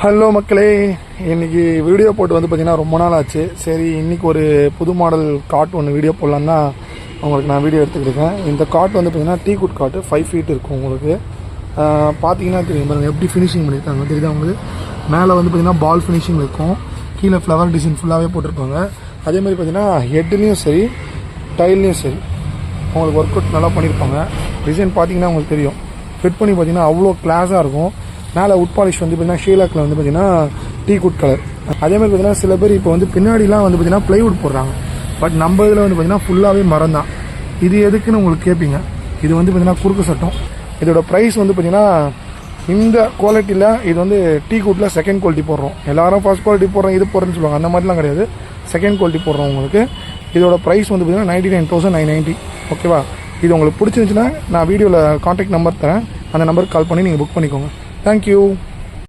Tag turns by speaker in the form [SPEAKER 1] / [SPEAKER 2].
[SPEAKER 1] Hello மக்களே, இன்றைக்கி video போட்டு வந்து பார்த்திங்கன்னா ரொம்ப நாள் ஆச்சு. சரி, இன்றைக்கி ஒரு புது மாடல் காட் ஒன்று வீடியோ போடலான்னு தான் உங்களுக்கு நான் வீடியோ எடுத்துக்கிட்டேன். இந்த காட் வந்து பார்த்திங்கன்னா டீ குட் காட்டு 5 feet இருக்கும். உங்களுக்கு பார்த்தீங்கன்னா தெரியும் பாருங்கள் எப்படி ஃபினிஷிங் பண்ணியிருக்காங்க தெரியுதா உங்களுக்கு. மேலே வந்து பார்த்திங்கன்னா பால் ஃபினிஷிங் இருக்கும், கீழே ஃப்ளவர் டிசைன் ஃபுல்லாகவே போட்டிருப்பாங்க. அதேமாதிரி பார்த்திங்கன்னா ஹெட்லேயும் சரி டைல்லையும் சரி உங்களுக்கு ஒர்க் அவுட் நல்லா பண்ணியிருப்பாங்க. டிசைன் பார்த்தீங்கன்னா உங்களுக்கு தெரியும், ஃபிட் பண்ணி பார்த்திங்கன்னா அவ்வளோ கிளாஸாக இருக்கும். மேலே உட் பாலிஷ் வந்து பார்த்தீங்கன்னா ஷீலாக்கில் வந்து பார்த்தீங்கன்னா டீ குட் கலர். அதேமாதிரி பார்த்தீங்கன்னா சில பேர் இப்போ வந்து பின்னாடிலாம் வந்து பார்த்தீங்கன்னா ப்ளைவுட் போடுறாங்க. பட் நம்ம இதில் வந்து பார்த்தீங்கன்னா ஃபுல்லாகவே மரம் தான். இது எதுக்குன்னு உங்களுக்கு கேட்பீங்க. இது வந்து பார்த்தீங்கன்னா குறுக்கு சட்டம். இதோட ப்ரைஸ் வந்து பார்த்தீங்கன்னா இந்த குவாலிட்டியில் இது வந்து டீ குட்டில் செகண்ட் குவாலிட்டி போடுறோம். எல்லாரும் ஃபர்ஸ்ட் குவாலிட்டி போடுறோம் இது போடுறேன்னு சொல்லுவாங்க. அந்த மாதிரிலாம் கிடையாது, செகண்ட் குவாலிட்டி போடுறோம். உங்களுக்கு இதோட ப்ரைஸ் வந்து பார்த்தீங்கன்னா 99,990. ஓகேவா. இது உங்களுக்கு பிடிச்சிருந்துச்சுன்னா நான் வீடியோவில் கான்டாக்ட் நம்பர் தரேன், அந்த நம்பருக்கு கால் பண்ணி நீங்கள் புக் பண்ணிக்கோங்க. Thank you.